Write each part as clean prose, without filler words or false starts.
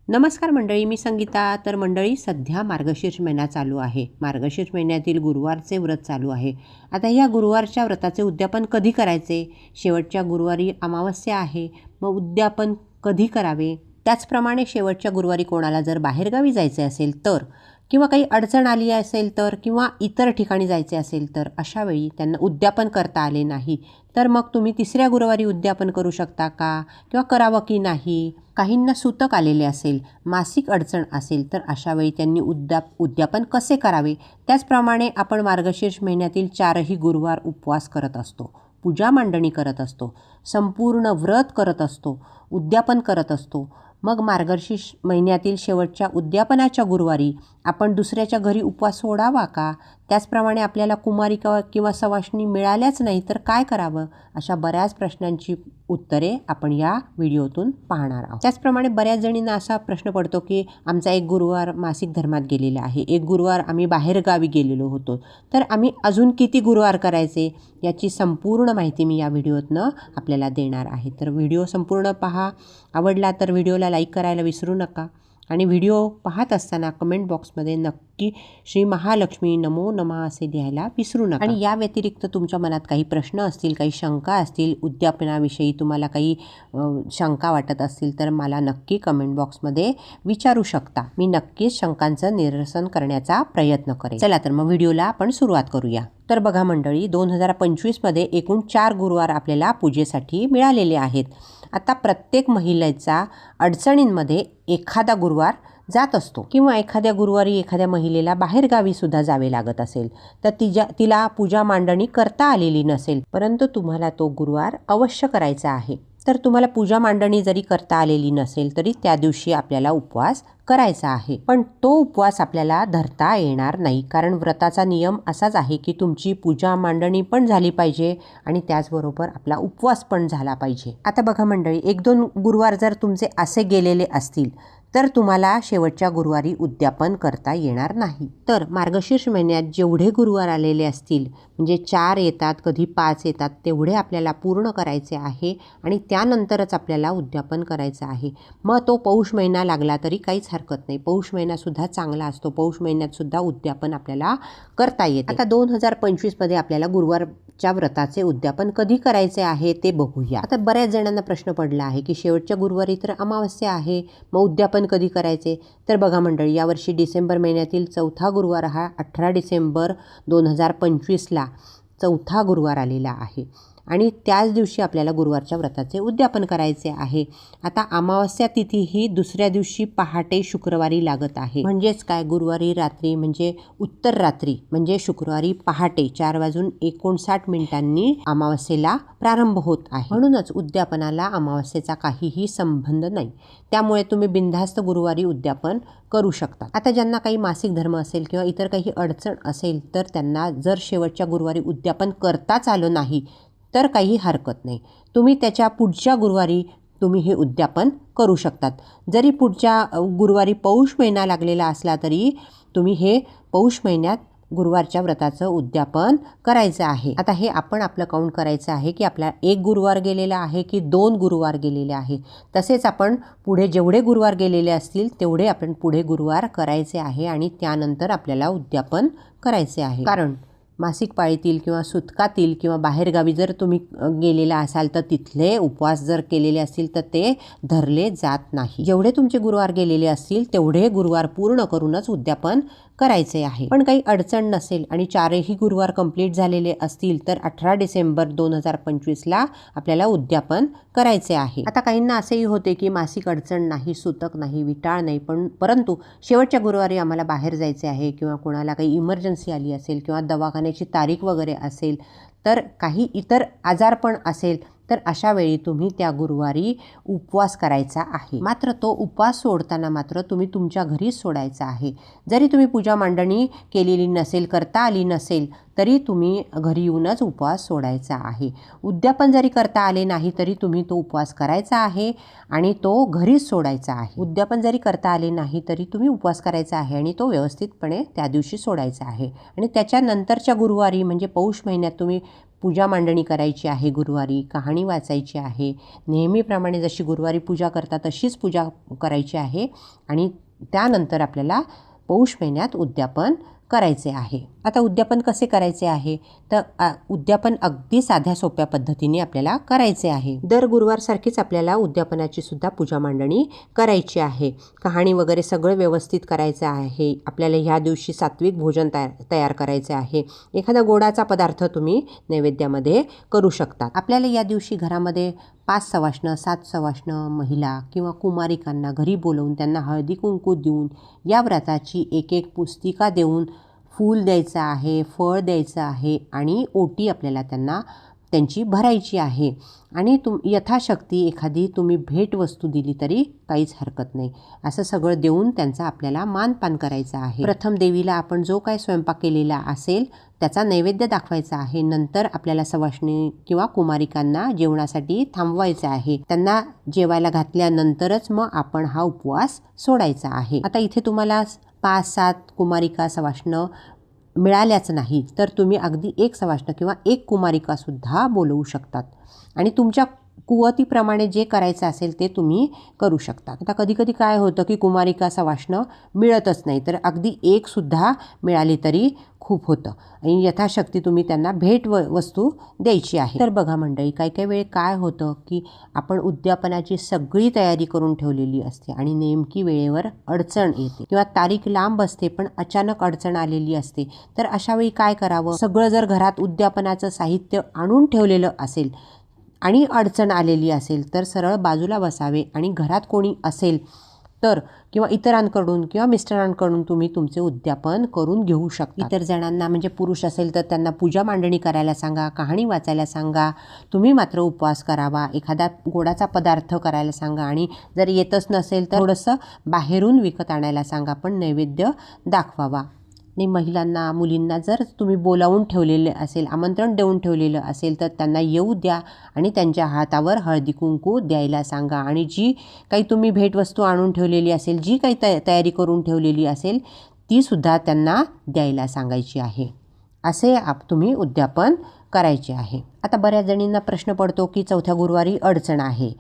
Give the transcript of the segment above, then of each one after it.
नमस्कार मंडळी, मी संगीता. तर मंडळी, सध्या मार्गशीर्ष महिना चालू आहे. मार्गशीर्ष महिन्यातील गुरुवारचे व्रत चालू आहे. आता या गुरुवारच्या व्रताचे उद्यापन कधी करायचे? शेवटच्या गुरुवारी अमावस्या आहे, मग उद्यापन कधी करावे? त्याचप्रमाणे शेवटच्या गुरुवारी कोणाला जर बाहेरगावी जायचे असेल तर, किंवा काही अडचण आली असेल तर, किंवा इतर ठिकाणी जायचे असेल तर, अशा वेळी त्यांना उद्यापन करता आले नाही तर मग तुम्ही तिसऱ्या गुरुवारी उद्यापन करू शकता का, किंवा करावं की नाही? काहींना सूतक आलेले असेल, मासिक अडचण असेल तर अशा वेळी त्यांनी उद्यापन कसे करावे? त्याचप्रमाणे आपण मार्गशीर्ष महिन्यातील 4ही गुरुवार उपवास करत असतो, पूजा मांडणी करत असतो, संपूर्ण व्रत करत असतो, उद्यापन करत असतो. मग मार्गशीर्ष महिन्यातील शेवटच्या उद्यापनाच्या गुरुवारी आपण दुसऱ्याच्या घरी उपवास सोडावा का? त्याचप्रमाणे आपल्याला कुमारिका किंवा सवाष्णी मिळाल्याच नाही तर काय करावं? अशा बऱ्याच प्रश्नांची उत्तरे आपण या व्हिडिओतून पाहणार आहोत. त्याचप्रमाणे बऱ्याच जणींना असा प्रश्न पडतो की आमचा एक गुरुवार मासिक धर्मात गेलेला आहे, एक गुरुवार आम्ही बाहेरगावी गेलेलो होतो, तर आम्ही अजून किती गुरुवार करायचे? याची संपूर्ण माहिती मी या व्हिडिओतनं आपल्याला देणार आहे. तर व्हिडिओ संपूर्ण पहा. आवडला तर व्हिडिओला लाईक करायला विसरू नका. आणि व्हिडिओ पाहत असताना कमेंट बॉक्समध्ये नक्की श्री महालक्ष्मी नमो नमः असे लिहायला विसरू नका. आणि या व्यतिरिक्त तुमच्या मनात काही प्रश्न असतील, काही शंका असतील, उद्यापनाविषयी तुम्हाला काही शंका वाटत असतील तर मला नक्की कमेंट बॉक्समध्ये विचारू शकता. मी नक्कीच शंकांचं निरसन करण्याचा प्रयत्न करेन. चला तर मग व्हिडिओला आपण सुरुवात करूया. तर बघा मंडळी, 2025मध्ये एकूण 4 गुरुवार आपल्याला पूजेसाठी मिळालेले आहेत. आता प्रत्येक महिलेचा अडचणींमध्ये एखादा गुरुवार जात असतो, किंवा एखाद्या गुरुवारी एखाद्या महिलेला बाहेरगावी सुद्धा जावे लागत असेल तर तिला पूजा मांडणी करता आलेली नसेल, परंतु तुम्हाला तो गुरुवार अवश्य करायचा आहे. तर तुम्हाला पूजा मांडणी जरी करता आलेली नसेल तरी त्या दिवशी आपल्याला उपवास करायचा आहे. पण तो उपवास आपल्याला धरता येणार नाही, कारण व्रताचा नियम असाच आहे की तुमची पूजा मांडणी पण झाली पाहिजे आणि त्याचबरोबर आपला उपवास पण झाला पाहिजे. आता बघा मंडळी, 1-2 गुरुवार जर तुमचे असे गेलेले असतील तर तुम्हाला शेवटच्या गुरुवारी उद्यापन करता येणार नाही. तर मार्गशीर्ष महिन्यात जेवढे गुरुवार आलेले असतील, म्हणजे 4 येतात, कधी 5 येतात, तेवढे आपल्याला पूर्ण करायचे आहे आणि त्यानंतरच आपल्याला उद्यापन करायचं आहे. मग तो पौष महिना लागला तरी काहीच हरकत नाही. पौष महिनासुद्धा चांगला असतो. पौष महिन्यातसुद्धा उद्यापन आपल्याला करता येते. आता 2025मध्ये आपल्याला गुरुवारच्या व्रताचे उद्यापन कधी करायचे आहे ते बघूया. आता बऱ्याच जणांना प्रश्न पडला आहे की शेवटच्या गुरुवारी तर अमावस्या आहे, मग उद्यापन कधी करायचे? तर बघा मंडळी, यावर्षी डिसेंबर महिन्यातील 4था गुरुवार हा 18 डिसेंबर 2025ला 4था गुरुवार आलेला आहे आणि त्याच दिवशी आपल्याला गुरुवारच्या व्रताचे उद्यापन करायचे आहे. आता अमावस्या तिथी ही दुसऱ्या दिवशी पहाटे शुक्रवारी लागत आहे. म्हणजेच काय, गुरुवारी रात्री म्हणजे उत्तर रात्री म्हणजे शुक्रवारी पहाटे 4:59 अमावस्येला प्रारंभ होत आहे. म्हणूनच उद्यापनाला अमावस्येचा काहीही संबंध नाही. त्यामुळे तुम्ही बिनधास्त गुरुवारी उद्यापन करू शकता. आता ज्यांना काही मासिक धर्म असेल किंवा इतर काही अडचण असेल तर त्यांना जर शेवटच्या गुरुवारी उद्यापन करताच आलं नाही तर काही हरकत नाही. तुम्ही त्याच्या पुढच्या गुरुवारी तुम्ही हे उद्यापन करू शकतात. जरी पुढच्या गुरुवारी पौष महिना लागलेला असला तरी तुम्ही हे पौष महिन्यात गुरुवारच्या व्रताचं उद्यापन करायचं आहे. आता हे आपण आपलं काउंट करायचं आहे की आपला 1 गुरुवार गेलेला आहे की 2 गुरुवार गेलेले आहेत. तसेच आपण पुढे जेवढे गुरुवार गेलेले असतील तेवढे आपण पुढे गुरुवार करायचे आहे आणि त्यानंतर आपल्याला उद्यापन करायचे आहे. कारण मासिक पाळीतील किंवा सुतकातील किंवा बाहेरगावी जर तुम्ही गेलेला असाल तर तिथले उपवास जर केलेले असतील तर ते धरले जात नाही. जेवढे तुमचे गुरुवार गेलेले असतील तेवढे गुरुवार पूर्ण करूनच उद्यापन करायचे आहे. पण काही अडचण नसेल आणि 4ही गुरुवार कंप्लीट झालेले असतील तर 18 डिसेंबर 2025ला आपल्याला उद्यापन करायचे आहे. आता काहींना असेही होते की मासिक अडचण नाही, सूतक नाही, विटाळ नाही, परंतु शेवटच्या गुरुवारी आम्हाला बाहेर जायचे आहे किंवा कोणाला काही इमर्जन्सी आली असेल किंवा दवाखान्याची तारीख वगैरे असेल तर काही इतर आजारपण असेल तर अशा वेळी तुम्ही त्या गुरुवारी उपवास करायचा आहे. मात्र तो उपवास सोडताना मात्र तुम्ही तुमच्या घरीच सोडायचा आहे. जरी तुम्ही पूजा मांडणी केलेली नसेल, करता आली नसेल तरी तुम्ही घरी येऊनच उपवास सोडायचा आहे. उद्यापन जरी करता आले नाही तरी तुम्ही तो उपवास करायचा आहे आणि तो घरीच सोडायचा आहे. उद्यापन जरी करता आले नाही तरी तुम्ही उपवास करायचा आहे आणि तो व्यवस्थितपणे त्या दिवशी सोडायचा आहे. आणि त्याच्यानंतरच्या गुरुवारी म्हणजे पौष महिन्यात तुम्ही पूजा मांडणी करायची आहे गुरुवारी, कहाणी वाचायची आहे, नेहमीप्रमाणे जशी गुरुवारी पूजा करतात तशीच पूजा करायची आहे आणि त्यानंतर आपल्याला पौष महिन्यात उद्यापन करायचे आहे. आता उद्यापन कसे करायचे आहे तर उद्यापन अगदी साध्या सोप्या पद्धतीने आपल्याला करायचे आहे. दर गुरुवारसारखीच आपल्याला उद्यापनाची सुद्धा पूजा मांडणी करायची आहे. कहाणी वगैरे सगळं व्यवस्थित करायचं आहे. आपल्याला ह्या दिवशी सात्विक भोजन तयार करायचे आहे. एखादा गोडाचा पदार्थ तुम्ही नैवेद्यामध्ये करू शकता. आपल्याला या दिवशी घरामध्ये 5 सवाष्ण 7 सवाष्ण महिला किंवा कुमारिकांना घरी बोलवून त्यांना हळदी कुंकू देऊन या व्रताची एक एक पुस्तिका देऊन फूल द्यायचं आहे, फळ द्यायचं आहे आणि ओटी आपल्याला त्यांची भरायची आहे. आणि यथाशक्ती एखादी तुम्ही भेटवस्तू दिली तरी काहीच हरकत नाही. असं सगळं देऊन त्यांचा आपल्याला मानपान करायचा आहे. प्रथम देवीला आपण जो काही स्वयंपाक केलेला असेल त्याचा नैवेद्य दाखवायचा आहे. नंतर आपल्याला सवाष्णी किंवा कुमारिकांना जेवणासाठी थांबवायचं आहे. त्यांना जेवायला घातल्यानंतरच मग आपण हा उपवास सोडायचा आहे. आता इथे तुम्हाला 5-7 कुमारिका सवाष्ण मिळाल्याच नाही तर तुम्ही अगदी 1 सवाष्ण किंवा 1 कुमारिकासुद्धा बोलवू शकतात आणि तुमच्या कुवतीप्रमाणे जे करायचं असेल ते तुम्ही करू शकता. आता कधीकधी काय होतं की कुमारिका सवाष्ण मिळतच नाही तर अगदी 1 सुद्धा मिळाली तरी खूप होतं आणि यथाशक्ती तुम्ही त्यांना वस्तू द्यायची आहे. तर बघा मंडळी, काही वेळ काय होतं की आपण उद्यापनाची सगळी तयारी करून ठेवलेली असते आणि नेमकी वेळेवर अडचण येते किंवा तारीख लांब असते पण अचानक अडचण आलेली असते. तर अशा वेळी काय करावं? सगळं जर घरात उद्यापनाचं साहित्य आणून ठेवलेलं असेल आणि अडचण आलेली असेल तर सरळ बाजूला बसावे आणि घरात कोणी असेल तर किंवा इतरांकडून किंवा मिस्टरांकडून तुम्ही तुमचे उद्यापन करून घेऊ शकता. इतर जणांना म्हणजे पुरुष असेल तर त्यांना पूजा मांडणी करायला सांगा, कहाणी वाचायला सांगा. तुम्ही मात्र उपवास करावा. एखादा गोडाचा पदार्थ करायला सांगा आणि जर येतच नसेल तर थोडंसं बाहेरून विकत आणायला सांगा पण नैवेद्य दाखवावा. आणि महिलांना मुलींना जर तुम्ही बोलावून ठेवलेले असेल, आमंत्रण देऊन ठेवलेलं असेल तर त्यांना येऊ द्या आणि त्यांच्या हातावर हळदी कुंकू द्यायला सांगा आणि जी काही तुम्ही भेटवस्तू आणून ठेवलेली असेल, जी काही तयारी करून ठेवलेली असेल तीसुद्धा त्यांना द्यायला सांगायची आहे. असे तुम्ही उद्यापन करायचे आहे. आता बऱ्याच जणींना प्रश्न पडतो की चौथ्या गुरुवारी अडचण आहे,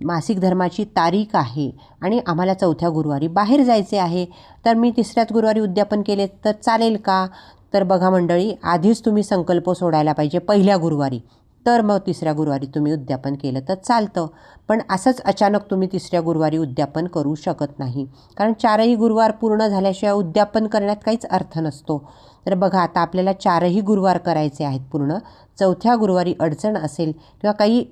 मासिक धर्माची तारीख आहे आणि आम्हाला चौथ्या गुरुवारी बाहेर जायचे आहे तर मी तिसऱ्याच गुरुवारी उद्यापन केले तर चालेल का? तर बघा मंडळी, आधीच तुम्ही संकल्प सोडायला पाहिजे पहिल्या गुरुवारी, तर मग तिसऱ्या गुरुवारी तुम्ही उद्यापन केलं तर चालतं. पण असंच अचानक तुम्ही तिसऱ्या गुरुवारी उद्यापन करू शकत नाही कारण 4ही गुरुवार पूर्ण झाल्याशिवाय उद्यापन करण्यात काहीच अर्थ नसतो. तर बघा, आता आपल्याला 4ही गुरुवार करायचे आहेत पूर्ण. चौथ्या गुरुवारी अडचण असेल किंवा काही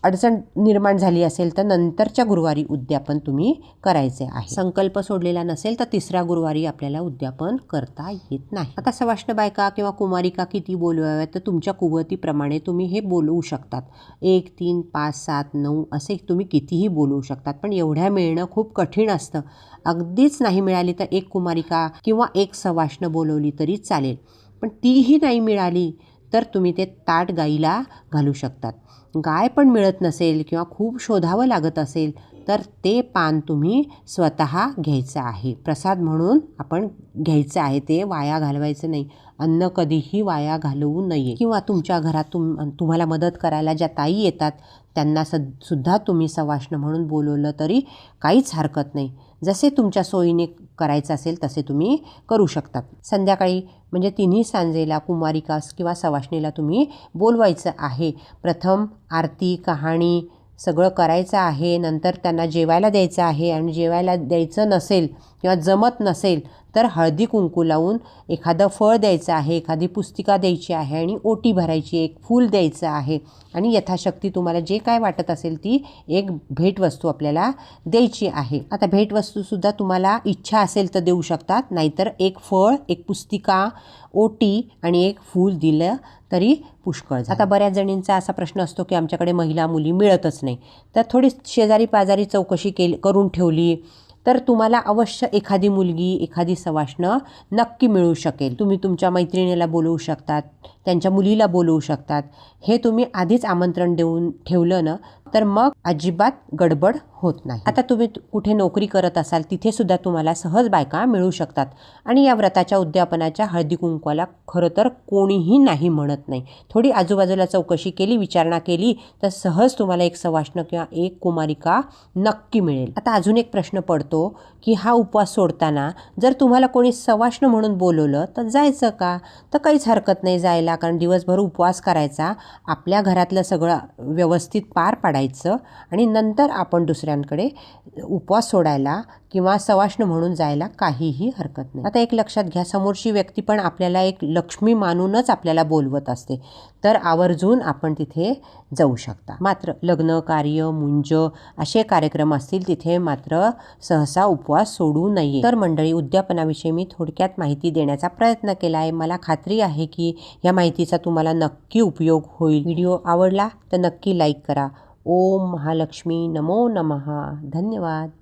अडचण निर्माण झाली असेल तर नंतरच्या गुरुवारी उद्यापन तुम्ही करायचे आहे. संकल्प सोडलेला नसेल तर तिसऱ्या गुरुवारी आपल्याला उद्यापन करता येत नाही. आता सवाष्ण बायका किंवा कुमारिका किती बोलवाव्यात तर तुमच्या कुवतीप्रमाणे तुम्ही हे बोलवू शकतात. 1, 3, 5, 7, 9 असे तुम्ही कितीही बोलवू शकतात पण एवढ्या मिळणं खूप कठीण असतं. अगदीच नाही मिळाली तर 1 कुमारिका किंवा 1 सवाष्ण बोलवली तरी चालेल. पण तीही नाही मिळाली तर तुम्ही ते ताट गाईला घालू शकतात. गाय पण मिळत नसेल किंवा खूप शोधावं लागत असेल तर ते पान तुम्ही स्वतः घ्यायचं आहे. प्रसाद म्हणून आपण घ्यायचं आहे, ते वाया घालवायचं नाही. अन्न कधीही वाया घालवू नये. किंवा तुमच्या घरात तुम्हाला मदत करायला ज्या ताई येतात त्यांना सुद्धा तुम्ही सवाष्ण म्हणून बोलवलं तरी काहीच हरकत नाही. जसे तुमच्या सोयीने करायचं असेल तसे तुम्ही करू शकतात. संध्याकाळी म्हणजे तिन्ही सांजेला कुमारिका किंवा सवाष्णीला तुम्ही बोलवायचं आहे. प्रथम आरती, कहाणी सगळं करायचं आहे. नंतर त्यांना जेवायला द्यायचं आहे आणि जेवायला द्यायचं नसेल किंवा जमत नसेल तर हळदी कुंकू लावून एखादं फळ द्यायचं आहे, एखादी पुस्तिका द्यायची आहे आणि ओटी भरायची, 1 फूल द्यायचं आहे आणि यथाशक्ती तुम्हाला जे काय वाटत असेल ती एक भेटवस्तू आपल्याला द्यायची आहे. आता भेटवस्तूसुद्धा तुम्हाला इच्छा असेल तर देऊ शकतात, नाहीतर 1 फळ, 1 पुस्तिका, ओटी आणि 1 फूल दिलं तरी पुष्कळ. आता बऱ्याच जणींचा असा प्रश्न असतो की आमच्याकडे महिला मुली मिळतच नाही, तर थोडी शेजारी पाजारी चौकशी करून ठेवली तर तुम्हाला अवश्य एखादी मुलगी, एखादी सवाष्ण नक्की मिळू शकेल. तुम्ही तुमच्या मैत्रिणीला बोलवू शकतात, त्यांच्या मुलीला बोलवू शकतात. हे तुम्ही आधीच आमंत्रण देऊन ठेवलं ना तर मग अजिबात गडबड होत नाही. आता तुम्ही कुठे नोकरी करत असाल तिथे सुद्धा तुम्हाला सहज बायका मिळू शकतात. आणि या व्रताच्या उद्यापनाच्या हळदी कुंकवाला खरं तर कोणीही नाही म्हणत नाही. थोडी आजूबाजूला चौकशी केली, विचारणा केली तर सहज तुम्हाला एक सवाष्ण किंवा एक कुमारिका नक्की मिळेल. आता अजून एक प्रश्न पडतो की हा उपवास सोडताना जर तुम्हाला कोणी सवाष्ण म्हणून बोलवलं तर जायचं का? तर काहीच हरकत नाही जायला, कारण दिवसभर उपवास करायचा, आपल्या घरातलं सगळं व्यवस्थित पार पाडायचं आणि नंतर आपण दुसऱ्यांकडे उपवास सोडायला किंवा सवाष्ण म्हणून जायला काहीही हरकत नाही. आता एक लक्षात घ्या, समोरची व्यक्ती पण आपल्याला एक लक्ष्मी मानूनच आपल्याला बोलवत असते, तर आवर्जून आपण तिथे जाऊ शकता. मात्र लग्न, कार्य, मुंज असे कार्यक्रम असतील तिथे मात्र सहसा उपवास सोडू नये. तर मंडळी, उद्यापनाविषयी मी थोडक्यात माहिती देण्याचा प्रयत्न केला आहे. मला खात्री आहे की या माहितीचा तुम्हाला नक्की उपयोग होईल. व्हिडिओ आवडला तर नक्की लाईक करा. ओम महालक्ष्मी नमो नमः. धन्यवाद.